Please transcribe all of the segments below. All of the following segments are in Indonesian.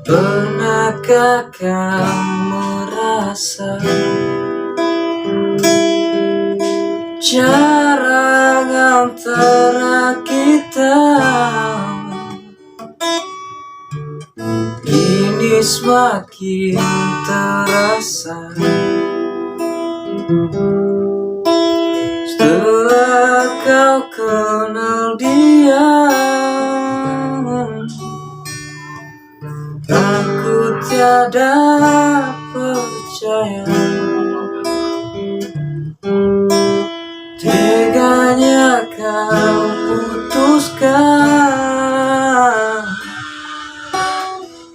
Pernahkah kamu merasa jarak antara kita kini semakin terasa setelah kau kenal dia? Aku tiada percaya teganya kau putuskan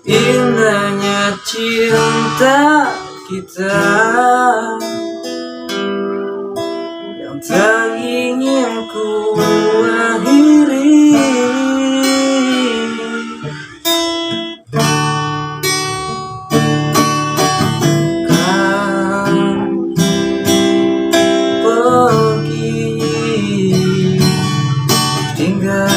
indahnya cinta kita yang tak ingin ku akhiri. Tinggalkanku,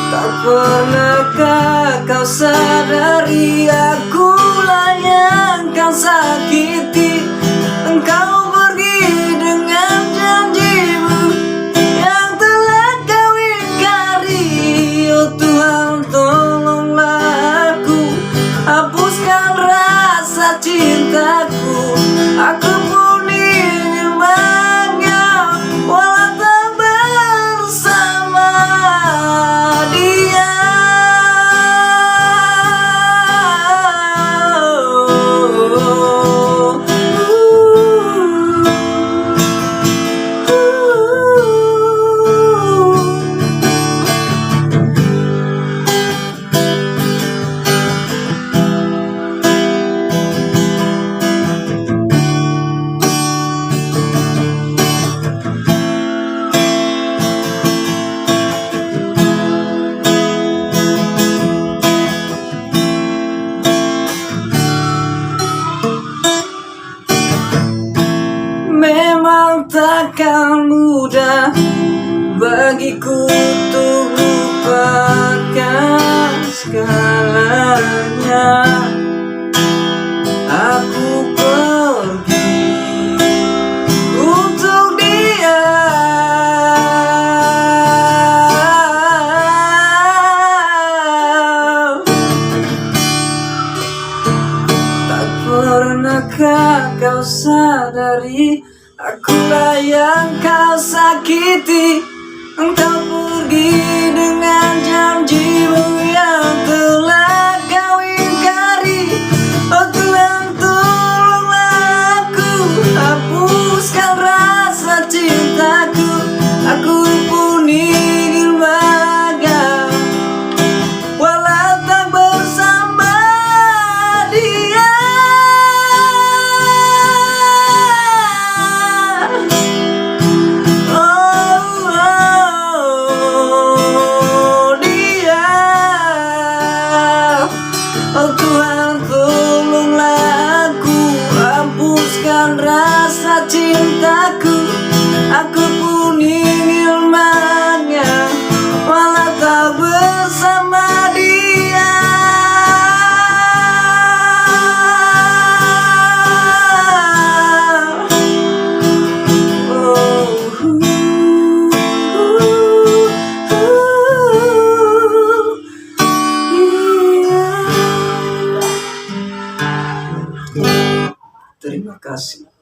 tak pernahkah kau sadari akulah yang kau sakiti. Engkau pergi dengan janjimu yang telah kau ingkari. Oh Tuhan, tolonglah aku, hapuskan rasa cintaku. Aku pun ingin menganggap walau tak bersama dia. Memang takkan mudah bagiku untuk lupakan segalanya. Aku pergi untuk dia, tak pernahkah kau sadari akulah yang kau sakiti. Engkau pergi dengan janjimu yang telah kau ingkari. Oh Tuhan, tolonglah aku, hapuskan rasa cintaku. Aku pun ingin bahagia walau tak bersama dia. Oh Tuhan, tolonglah aku, hapuskan rasa cintaku. Aku pun ingin bahagia walau tak bersama dia. Terima kasih.